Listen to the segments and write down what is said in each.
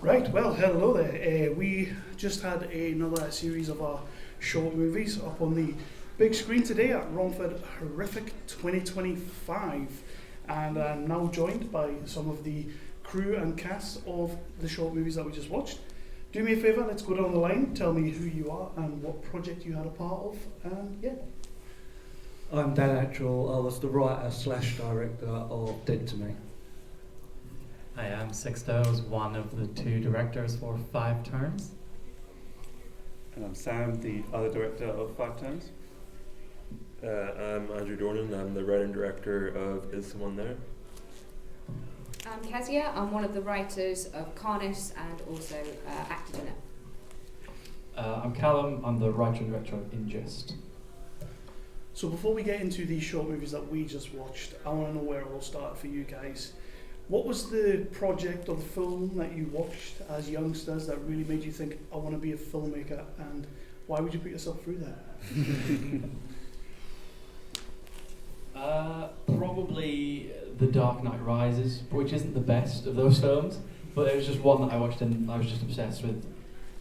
Right, well, hello there. We just had another series of our short movies up on the big screen today at Romford Horrific 2025. And I'm now joined by some of the crew and cast of the short movies that we just watched. Do me a favour, let's go down the line, tell me who you are and what project you had a part of, and yeah. I'm Dan Attrill. I was the writer / director of Dead to Me. I am Sixto. I was one of the two directors for 5 Turns. And I'm Sam, the other director of 5 Turns. I'm Andrew Dornan. I'm the writer and director of Is Someone There? I'm Keziah. I'm one of the writers of Carnis and also acted in it. I'm Callum. I'm the writer and director of Ingest. So before we get into these short movies that we just watched, I want to know where it all started for you guys. What was the project or the film that you watched as youngsters that really made you think, I want to be a filmmaker, and why would you put yourself through that? Probably The Dark Knight Rises, which isn't the best of those films, but it was just one that I watched and I was just obsessed with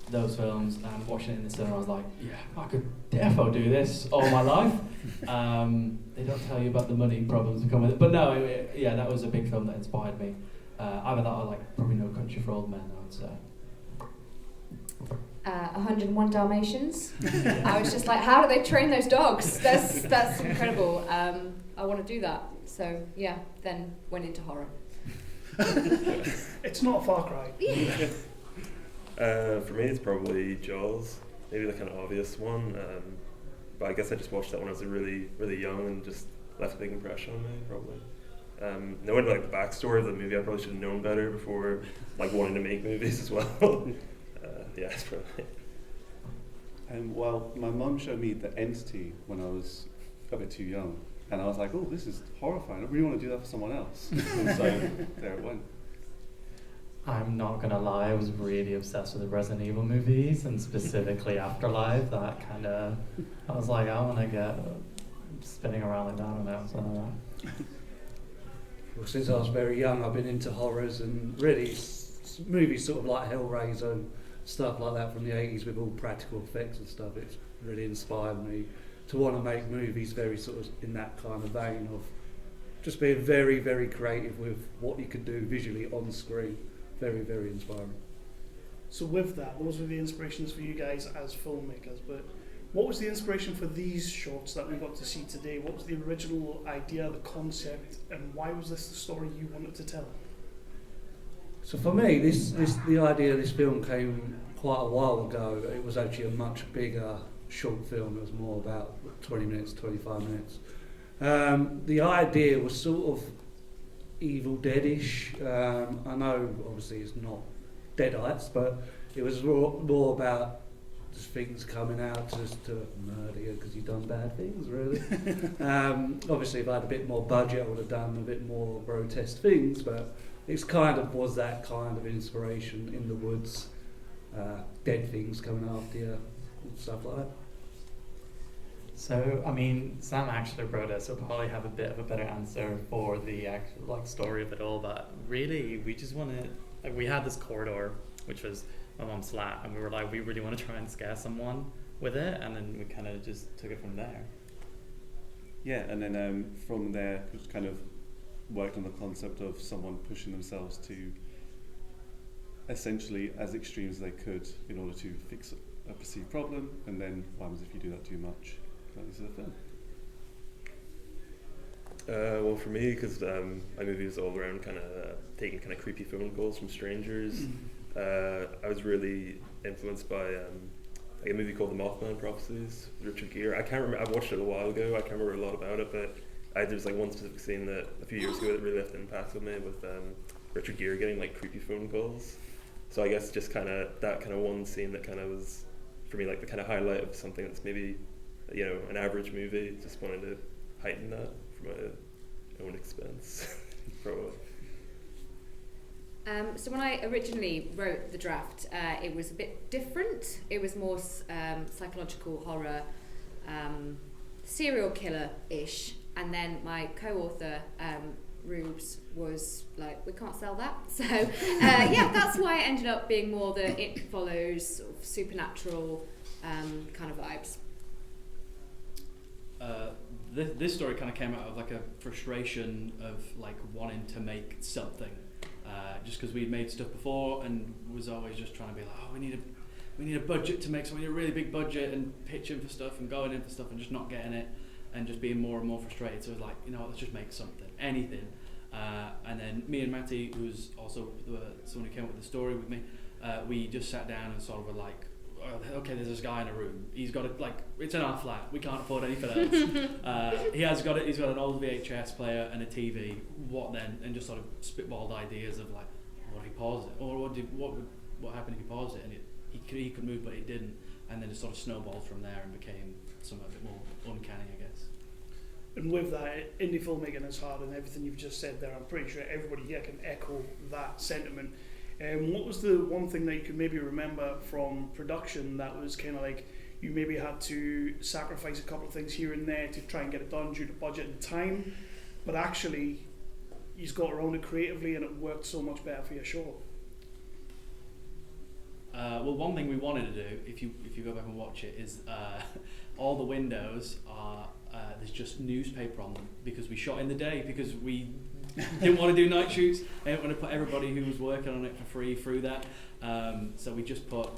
those films, and watching it in the cinema I was like, yeah, I could defo do this all my life. They don't tell you about the money problems that come with it, but no, yeah, that was a big film that inspired me. Either that or like probably No Country for Old Men, I would say. 101 Dalmatians. I was just like, how do they train those dogs? That's incredible. I want to do that. So yeah, then went into horror. It's not a far cry. Yeah. For me, it's probably Jaws. Maybe the kind of obvious one. But I guess I just watched that when I was really, really young and just left a big impression on me, probably. Knowing like the backstory of the movie, I probably should have known better before like wanting to make movies as well. Yeah, it's probably. Well, my mum showed me The Entity when I was a bit too young, and I was like, oh, this is horrifying. I really want to do that for someone else. And so there it went. I'm not gonna lie, I was really obsessed with the Resident Evil movies, and specifically Afterlife. That kind of, I was like, I want to get spinning around like that. I don't know. So, Well, since I was very young, I've been into horrors and really movies sort of like Hellraiser and stuff like that from the 80s with all practical effects and stuff. It's really inspired me to want to make movies very sort of in that kind of vein of just being very, very creative with what you could do visually on screen. Very, very inspiring. So with that, those were the inspirations for you guys as filmmakers, but what was the inspiration for these shorts that we got to see today? What was the original idea, the concept, and why was this the story you wanted to tell? So for me, the idea of this film came quite a while ago. It was actually a much bigger short film. It was more about 20 minutes, 25 minutes. The idea was sort of Evil Dead-ish. I know obviously it's not Deadites, but it was more about just things coming out just to murder you because you've done bad things, really. Obviously if I had a bit more budget I would have done a bit more grotesque things, but it's kind of was that kind of inspiration in the woods, dead things coming after you, and stuff like that. So, I mean, Sam actually wrote it, so probably have a bit of a better answer for the actual like story of it all. But really, we just wanted, like, we had this corridor, which was my mum's flat, and we were like, we really want to try and scare someone with it, and then we kind of just took it from there. Yeah, and then from there, just kind of worked on the concept of someone pushing themselves to essentially as extreme as they could in order to fix a perceived problem, and then what happens if you do that too much? This is a film. Well, for me, because my movie was all around kind of taking kind of creepy phone calls from strangers. I was really influenced by like a movie called The Mothman Prophecies with Richard Gere. I can't remember. I watched it a while ago. I can't remember a lot about it, but there's like one specific scene that a few years ago that really left an impact on me with Richard Gere getting like creepy phone calls. So I guess just kind of that kind of one scene that kind of was for me like the kind of highlight of something that's maybe, you know, an average movie. Just wanted to heighten that for my own expense, probably. So when I originally wrote the draft, it was a bit different. It was more psychological horror, serial killer-ish. And then my co-author Rubes was like, we can't sell that. So yeah, that's why it ended up being more the It Follows sort of supernatural kind of vibes. This story kind of came out of like a frustration of like wanting to make something, just because we'd made stuff before and was always just trying to be like, oh, we need a budget to make something, we need a really big budget, and pitching for stuff and going in for stuff and just not getting it, and just being more and more frustrated. So it was like, you know what, let's just make something, anything. And then me and Matty, who's also someone who came up with the story with me, we just sat down and sort of were like, okay, there's this guy in a room. He's got it's in our flat. We can't afford anything else. He's got an old VHS player and a TV. What then? And just sort of spitballed ideas of like, what if he paused it, or what happened if he paused it and he could move but he didn't, and then it sort of snowballed from there and became something a bit more uncanny, I guess. And with that, indie filmmaking is hard, and everything you've just said there, I'm pretty sure everybody here can echo that sentiment. What was the one thing that you could maybe remember from production that was kind of like you maybe had to sacrifice a couple of things here and there to try and get it done due to budget and time, but actually you've got around it creatively and it worked so much better for your show? Well, one thing we wanted to do, if you go back and watch it, is all the windows are there's just newspaper on them, because we shot in the day, because we didn't want to do night shoots. I didn't want to put everybody who was working on it for free through that. So we just put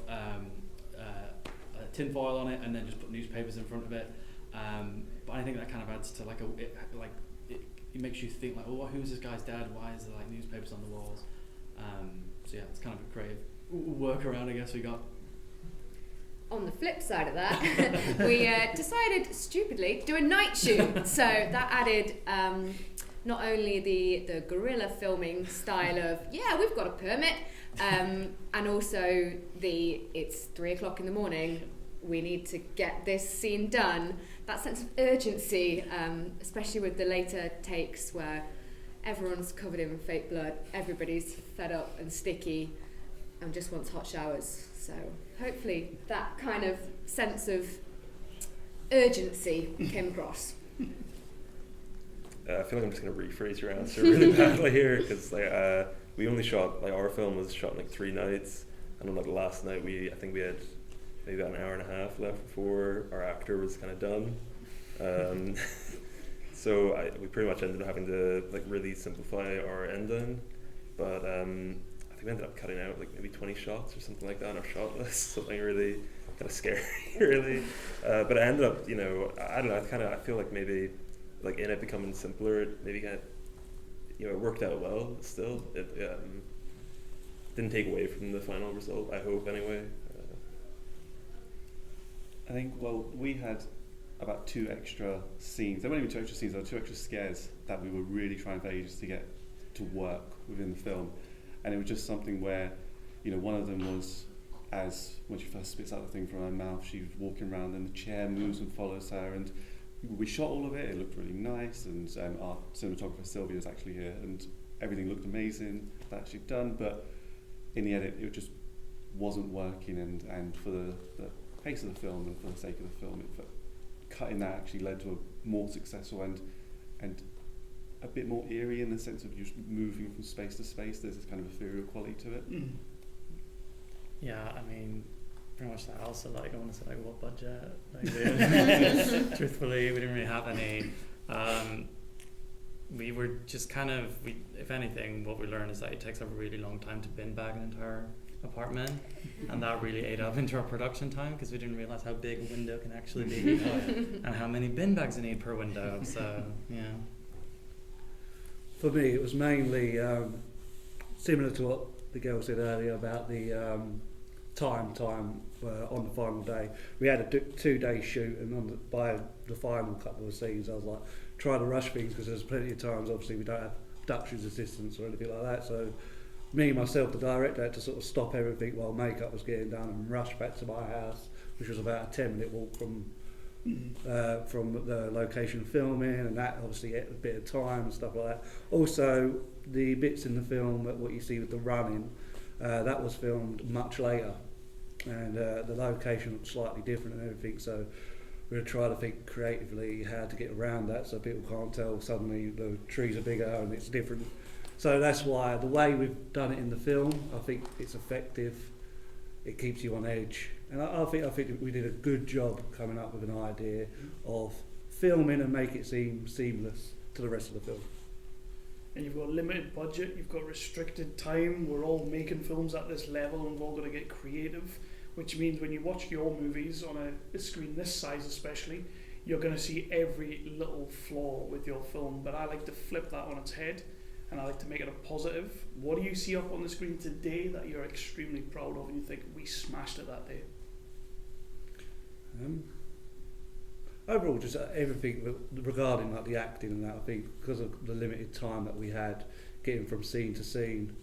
tin foil on it and then just put newspapers in front of it. But I think that kind of adds to it makes you think like, oh, who's this guy's dad? Why is there like newspapers on the walls? So yeah, it's kind of a creative workaround, I guess we got. On the flip side of that, we decided stupidly to do a night shoot. So that added not only the guerrilla filming style of, yeah, we've got a permit, and also it's 3 o'clock in the morning, we need to get this scene done. That sense of urgency, especially with the later takes where everyone's covered in fake blood, everybody's fed up and sticky and just wants hot showers. So hopefully that kind of sense of urgency came across. I feel like I'm just going to rephrase your answer really badly here, because we only shot, our film was shot in 3 nights, and on the last night I think we had maybe about an hour and a half left before our actor was kind of done. So we pretty much ended up having to really simplify our ending, but I think we ended up cutting out maybe 20 shots or something like that on our shot list, something really kind of scary, really. But I ended up, I don't know, I feel like maybe in it becoming simpler, it maybe kind of, it worked out well. Still, it didn't take away from the final result, I hope, anyway. I think, we had about 2 extra scenes. There weren't even 2 extra scenes, there were 2 extra scares that we were really trying for ages to get to work within the film. And it was just something where, one of them was when she first spits out the thing from her mouth, she's walking around and the chair moves and follows her. And we shot all of it, it looked really nice. And our cinematographer Sylvia is actually here, and everything looked amazing that she'd done. But in the edit, it just wasn't working. And for the pace of the film and for the sake of the film, cutting that actually led to a more successful and a bit more eerie in the sense of just moving from space to space. There's this kind of ethereal quality to it. Mm. Yeah, I mean, pretty much that. Also, I want to say what budget. Truthfully, we didn't really have any. We were just if anything, what we learned is that it takes a really long time to bin bag an entire apartment, and that really ate up into our production time, because we didn't realize how big a window can actually be and how many bin bags you need per window. So yeah. For me, it was mainly similar to what the girl said earlier about the time on the final day. We had a 2-day shoot, and by the final couple of scenes, I was like, try to rush things, because there's plenty of times, obviously, we don't have production assistants or anything like that. So me, myself, the director, had to sort of stop everything while makeup was getting done and rush back to my house, which was about a 10-minute walk from the location of filming, and that obviously ate a bit of time and stuff like that. Also, the bits in the film, what you see with the running, that was filmed much later, and the location looked slightly different and everything. So we're going to try to think creatively how to get around that so people can't tell suddenly the trees are bigger and it's different. So that's why the way we've done it in the film, I think it's effective. It keeps you on edge, and I think we did a good job coming up with an idea of filming and make it seem seamless to the rest of the film. And you've got limited budget, you've got restricted time, we're all making films at this level and we're all going to get creative, which means when you watch your movies on a screen this size especially, you're going to see every little flaw with your film. But I like to flip that on its head and I like to make it a positive. What do you see up on the screen today that you're extremely proud of and you think we smashed it that day? Overall, just everything regarding like the acting and that, I think because of the limited time that we had getting from scene to scene,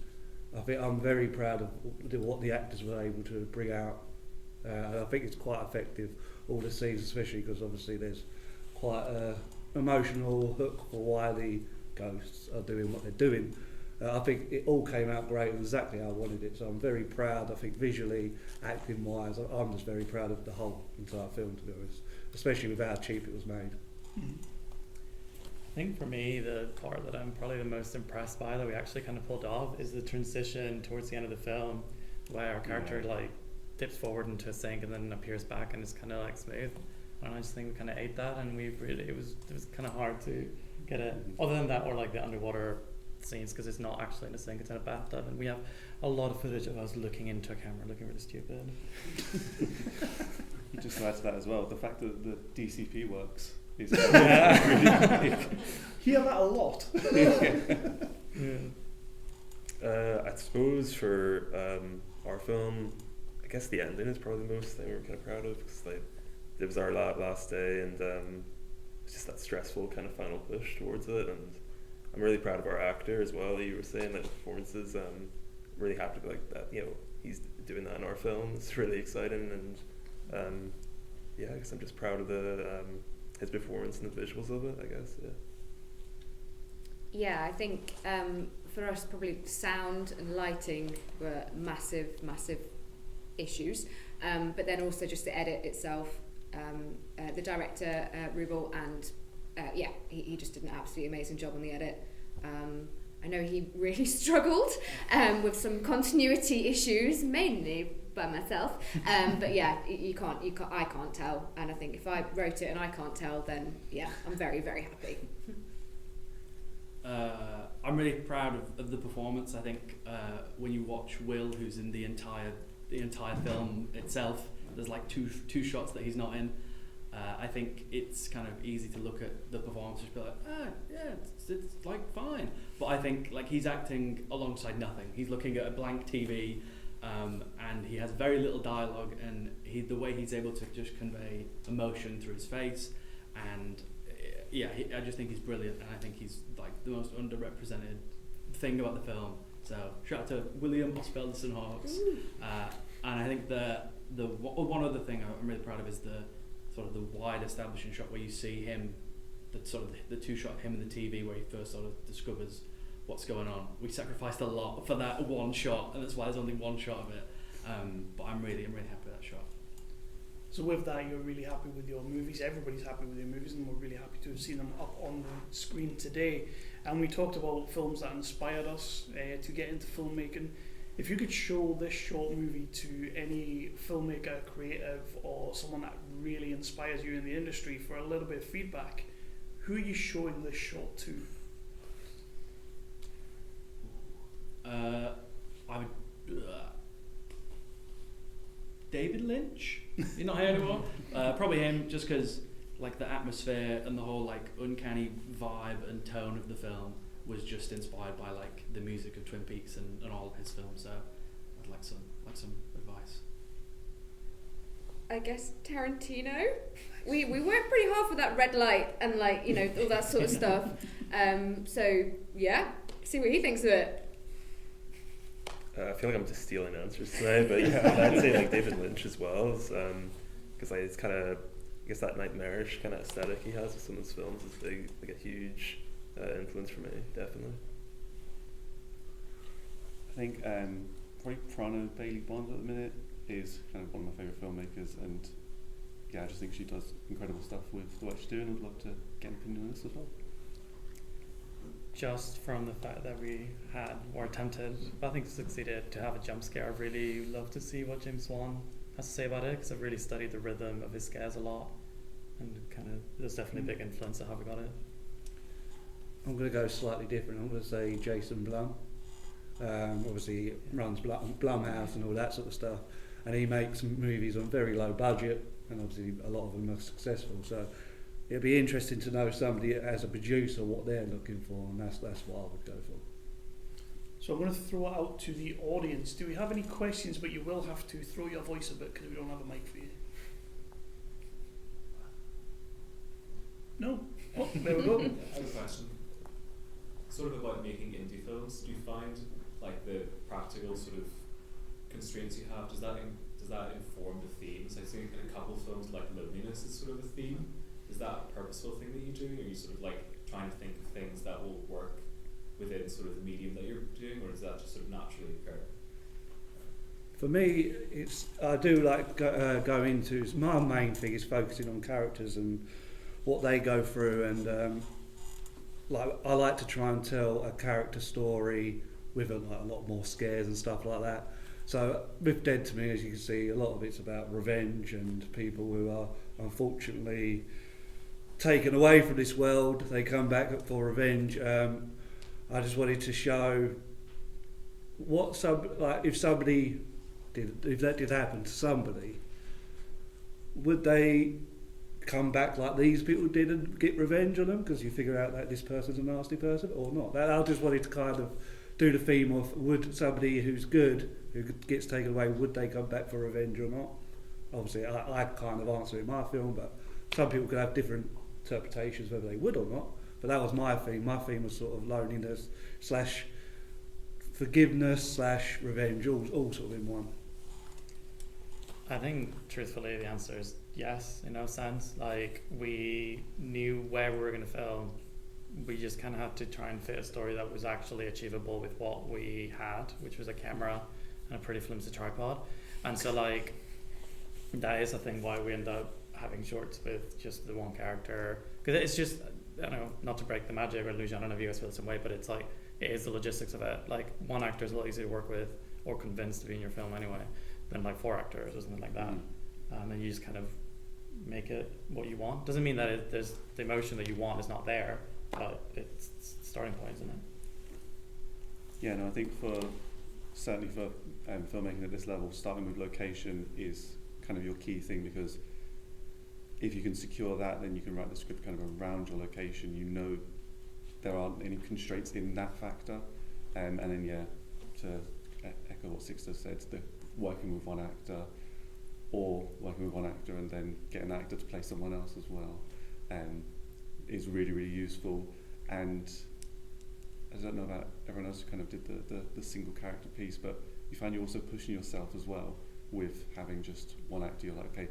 I think I'm very proud of what the actors were able to bring out. I think it's quite effective, all the scenes, especially because obviously there's quite an emotional hook for why the ghosts are doing what they're doing. I think it all came out great and exactly how I wanted it, so I'm very proud. I think visually, acting wise, I'm just very proud of the whole entire film, to be honest, especially with how cheap it was made. I think for me, the part that I'm probably the most impressed by that we actually kind of pulled off is the transition towards the end of the film, where our character like dips forward into a sink and then appears back and it's kind of like smooth. And I just think we kind of ate that, and we really it was kind of hard to get it. Other than that, or like the underwater scenes, because it's not actually in a sink, it's in a bathtub, and we have a lot of footage of us looking into a camera, looking really stupid. Just to add to that as well, the fact that the DCP works is Hear that a lot. I suppose for our film, I guess the ending is probably the most thing we're kind of proud of, because like it was our last day, and it's just that stressful kind of final push towards it. And I'm really proud of our actor as well. You were saying that the performances, I'm really happy to like that. You know, he's doing that in our film. It's really exciting, and yeah, I guess I'm just proud of the his performance and the visuals of it, I guess. Yeah, I think for us probably sound and lighting were massive issues, but then also just the edit itself. The director Rubio, and he just did an absolutely amazing job on the edit. I know he really struggled with some continuity issues, mainly by myself. But yeah, I can't tell. And I think if I wrote it and I can't tell, then yeah, I'm very, very happy. I'm really proud of the performance. I think when you watch Will, who's in the entire film itself, there's like two shots that he's not in. I think it's kind of easy to look at the performance and just be like, yeah, it's like fine. But I think like he's acting alongside nothing. He's looking at a blank TV, and he has very little dialogue, and the way he's able to just convey emotion through his face, and I just think he's brilliant, and I think he's like the most underrepresented thing about the film. So shout out to William Osbaldiston Hawks. And I think the one other thing I'm really proud of is the sort of the wide establishing shot where you see him, the two shot of him in the TV where he first sort of discovers what's going on. We sacrificed a lot for that one shot, and that's why there's only one shot of it. But I'm really happy with that shot. So with that, you're really happy with your movies. Everybody's happy with your movies, and we're really happy to have seen them up on the screen today. And we talked about films that inspired us to get into filmmaking. If you could show this short movie to any filmmaker, creative, or someone that really inspires you in the industry for a little bit of feedback, who are you showing this short to? I would... David Lynch? You're not here anymore? Probably him, just because like the atmosphere and the whole like uncanny vibe and tone of the film was just inspired by like the music of Twin Peaks and all of his films. So I'd like some advice. I guess Tarantino. We worked pretty hard for that red light and like all that sort of stuff. So yeah, see what he thinks of it. I feel like I'm just stealing answers tonight, but yeah, I'd say like David Lynch as well, because like it's kind of, I guess that nightmarish kind of aesthetic he has with some of his films is big, like a huge influence for me, definitely. I think probably Prana Bailey Bond at the minute is kind of one of my favourite filmmakers, and yeah, I just think she does incredible stuff with what she's doing. I'd love to get an opinion on this as well. Just from the fact that we had, or attempted, I think succeeded to have a jump scare, I'd really love to see what James Wan has to say about it, because I've really studied the rhythm of his scares a lot, and kind of there's definitely a big influence of how we got it. I'm going to go slightly different. I'm going to say Jason Blum. Obviously runs Blumhouse and all that sort of stuff, and he makes movies on very low budget, and obviously a lot of them are successful. So it'd be interesting to know somebody as a producer what they're looking for, and that's what I would go for. So I'm going to throw it out to the audience. Do we have any questions? But you will have to throw your voice a bit because we don't have a mic for you. No? Oh, there we go. I have a question. Sort of about making indie films. Do you find like the practical sort of constraints you have, does that inform the themes? I think in a couple of films like loneliness is sort of a theme. Is that a purposeful thing that you do? Are you sort of like trying to think of things that will work within sort of the medium that you're doing, or does that just sort of naturally occur? For me, I do like go into, my main thing is focusing on characters and what they go through, and I like to try and tell a character story with a lot more scares and stuff like that. So with Dead to Me, as you can see, a lot of it's about revenge and people who are unfortunately taken away from this world. They come back for revenge. I just wanted to show if that did happen to somebody, would they come back like these people did and get revenge on them because you figure out that this person's a nasty person or not? I just wanted to kind of do the theme of, would somebody who's good, who gets taken away, would they come back for revenge or not? Obviously I kind of answer it in my film, but some people could have different interpretations whether they would or not. But that was my theme. My theme was sort of loneliness / forgiveness / revenge, all sort of in one. I think, truthfully, the answer is yes, in no sense. Like, we knew where we were going to film. We just kind of had to try and fit a story that was actually achievable with what we had, which was a camera and a pretty flimsy tripod. And so, like, that is, I think, why we end up having shorts with just the one character. Because it's just, I don't know, not to break the magic or illusion, I don't know if you guys feel the same way, but it's like, it is the logistics of it. Like, one actor is a lot easier to work with or convince to be in your film anyway than like 4 actors or something like that. And you just kind of make it what you want. Doesn't mean that there's the emotion that you want is not there, but it's starting point, isn't it? Yeah, no, I think certainly for filmmaking at this level, starting with location is kind of your key thing, because if you can secure that, then you can write the script kind of around your location. You know there aren't any constraints in that factor, and then to echo what Sixto said, working with one actor, or working with one actor and then get an actor to play someone else as well, is really, really useful. And I don't know about everyone else who kind of did the single character piece, but you find you're also pushing yourself as well with having just one actor. You're like, okay,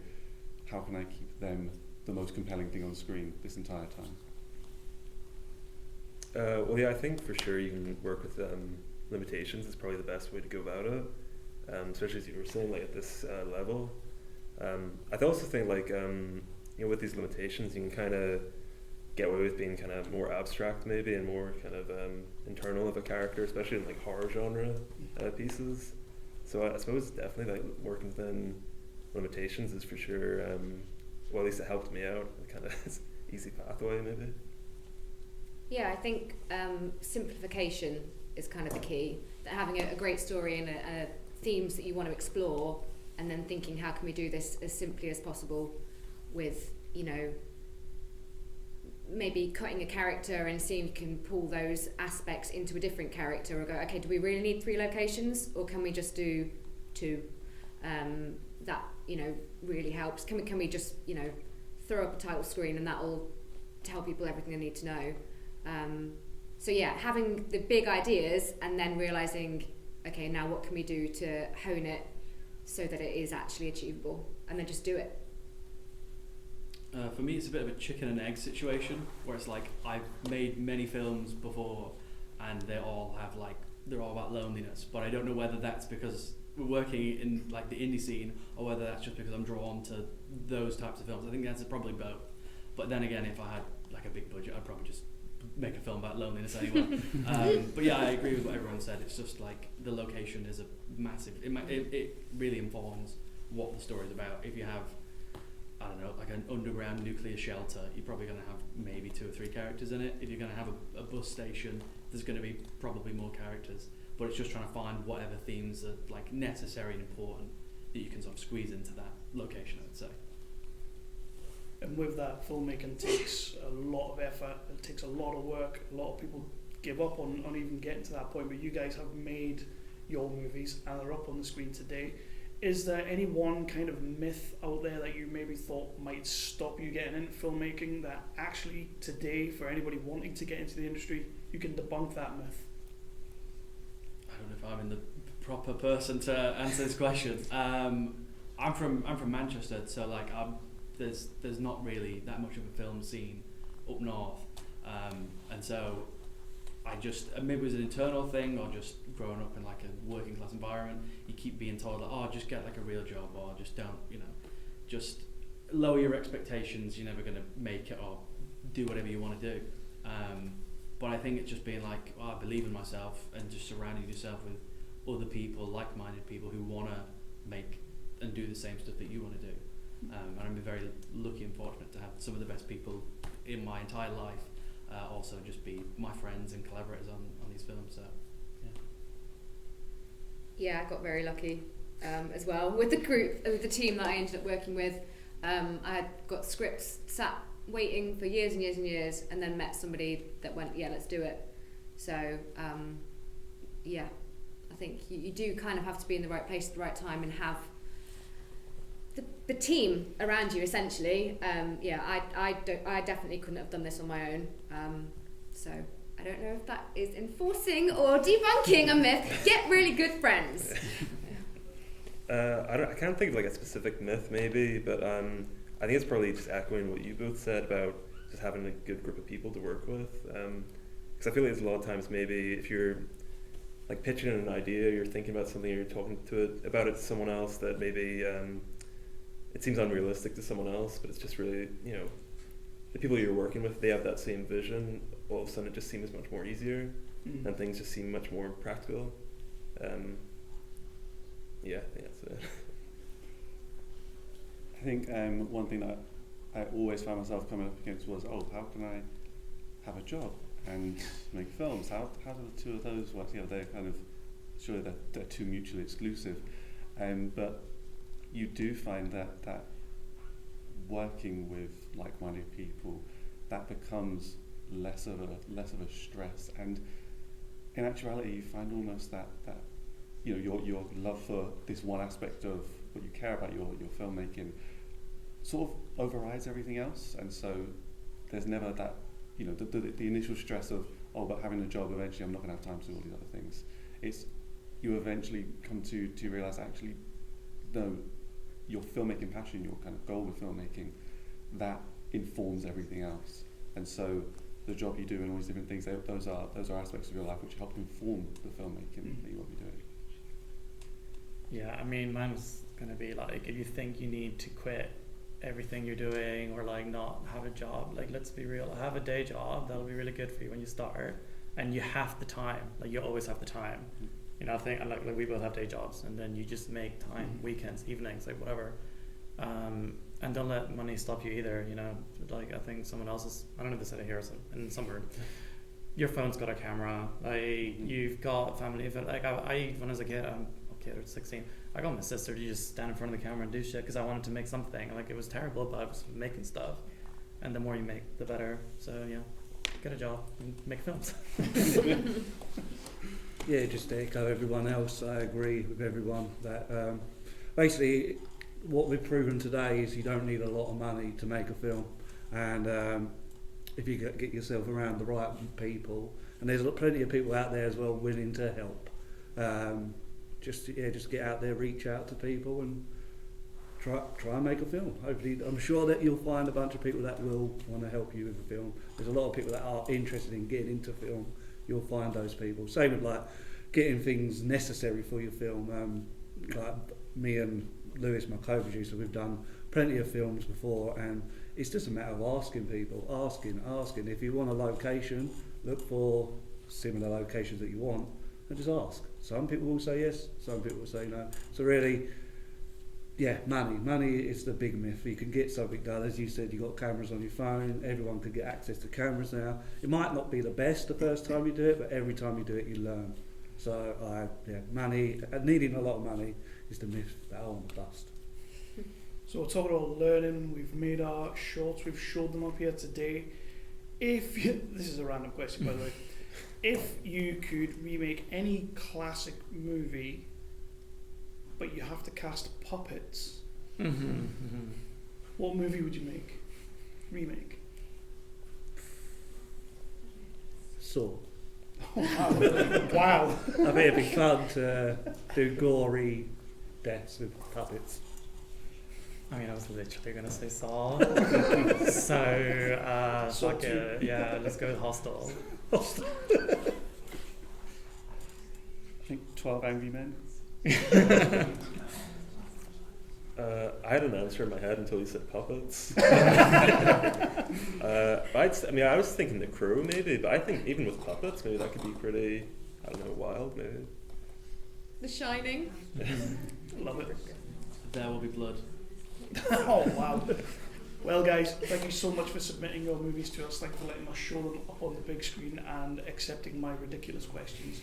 how can I keep them the most compelling thing on the screen this entire time? Well, yeah, I think for sure you can work with limitations. Is probably the best way to go about it, especially as you were saying, like at this level. I also think like with these limitations, you can kind of get away with being kind of more abstract maybe and more kind of internal of a character, especially in like horror genre pieces. So I suppose definitely like working within limitations is for sure. Well, at least it helped me out. Kind of easy pathway maybe. Yeah, I think simplification is kind of the key. That having a great story and themes that you want to explore, and then thinking how can we do this as simply as possible with, maybe cutting a character and seeing if you can pull those aspects into a different character, or go, okay, do we really need 3 locations, or can we just do 2? That really helps. Can we just throw up a title screen and that will tell people everything they need to know. So yeah, having the big ideas and then realising, okay, now what can we do to hone it so that it is actually achievable, and then just do it. For me, it's a bit of a chicken and egg situation, where it's like I've made many films before, and they're all about loneliness, but I don't know whether that's because working in like the indie scene, or whether that's just because I'm drawn to those types of films. I think that's probably both. But then again, if I had like a big budget, I'd probably just make a film about loneliness anyway. But yeah, I agree with what everyone said. It's just like the location is a massive. It really informs what the story's about. If you have, I don't know, like an underground nuclear shelter, you're probably going to have maybe 2 or 3 characters in it. If you're going to have a bus station, there's going to be probably more characters. But it's just trying to find whatever themes are like necessary and important that you can sort of squeeze into that location, I would say. And with that, filmmaking takes a lot of effort, it takes a lot of work. A lot of people give up on even getting to that point, but you guys have made your movies and they're up on the screen today. Is there any one kind of myth out there that you maybe thought might stop you getting into filmmaking that actually today, for anybody wanting to get into the industry, you can debunk that myth? I don't know if I'm in the proper person to answer this question. I'm from Manchester, so like there's not really that much of a film scene up north, and so I just maybe it was an internal thing, or just growing up in like a working class environment, you keep being told like, oh, just get like a real job, or just don't, just lower your expectations. You're never gonna make it, or do whatever you want to do. But I think it's just being like, oh, I believe in myself, and just surrounding yourself with other people, like-minded people who want to make and do the same stuff that you want to do. And I'm very lucky and fortunate to have some of the best people in my entire life also just be my friends and collaborators on these films. So, yeah, I got very lucky as well with the group, with the team that I ended up working with. I had got scripts sat waiting for years and years and years, and then met somebody that went, yeah, let's do it. So yeah, I think you do kind of have to be in the right place at the right time and have the team around you, essentially. I definitely couldn't have done this on my own. So I don't know if that is enforcing or debunking a myth. Get really good friends. I can't think of like a specific myth maybe, but I think it's probably just echoing what you both said about just having a good group of people to work with. Because I feel like there's a lot of times maybe if you're like pitching an idea, you're thinking about something, you're talking about it to someone else that maybe it seems unrealistic to someone else, but it's just really, the people you're working with, they have that same vision. All of a sudden it just seems much more easier and things just seem much more practical. Yeah, I think that's it. I think one thing that I always found myself coming up against was, how can I have a job and make films? How do the two of those work? They're kind of, surely they're too mutually exclusive. But you do find that working with like-minded people, that becomes less of a stress, and in actuality you find almost that your love for this one aspect of what you care about, your filmmaking, sort of overrides everything else, and so there's never that the initial stress of but having a job, eventually I'm not going to have time to do all these other things. It's you eventually come to realize actually no, your filmmaking passion, your kind of goal with filmmaking, that informs everything else, and so the job you do and all these different things, those are aspects of your life which help inform the filmmaking that you will be doing. Yeah, I mean, mine was going to be like, if you think you need to quit everything you're doing or like not have a job, like let's be real, have a day job, that'll be really good for you when you start, and you have the time, like you always have the time. I think like we both have day jobs, and then you just make time, weekends, evenings, like whatever. And don't let money stop you either, like I think someone else's, I don't know if they said it here in somewhere, your phone's got a camera, like you've got family, like I when I was a kid, I'm a kid, I was 16, I got my sister to just stand in front of the camera and do shit because I wanted to make something, like it was terrible, but I was making stuff, and the more you make, the better. So yeah, get a job and make films. Yeah, just to echo everyone else, I agree with everyone that basically what we've proven today is you don't need a lot of money to make a film, and if you get yourself around the right people, and there's plenty of people out there as well willing to help, just get out there, reach out to people and try and make a film. Hopefully, I'm sure that you'll find a bunch of people that will want to help you with the film. There's a lot of people that are interested in getting into film. You'll find those people. Same with like getting things necessary for your film. like me and Lewis, my co-producer, we've done plenty of films before, and it's just a matter of asking people, asking. If you want a location, look for similar locations that you want, and just ask. Some people will say yes, some people will say no. So really, yeah, money is the big myth. You can get something done. As you said, you've got cameras on your phone, everyone can get access to cameras now. It might not be the best the first time you do it, but every time you do it you learn. So money, needing a lot of money is the myth that I want to bust. So we're talking about learning, we've made our shorts, we've showed them up here today. This is a random question by the way, if you could remake any classic movie but you have to cast puppets, what movie would you remake? Saw. Oh, wow. I think it'd be fun to do gory deaths with puppets. I mean, I was literally going to say Saw. So, let's go with Hostel. I think 12 Angry Men. I had an answer in my head until you said puppets. I was thinking The Crew maybe, but I think even with puppets, maybe that could be pretty, I don't know, wild maybe. The Shining. Love it. There Will Be Blood. Oh wow. Well guys, thank you so much for submitting your movies to us. Thank you for letting us show them up on the big screen and accepting my ridiculous questions.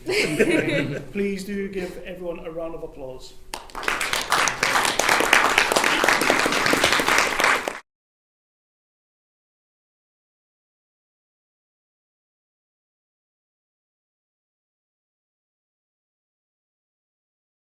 Please do give everyone a round of applause.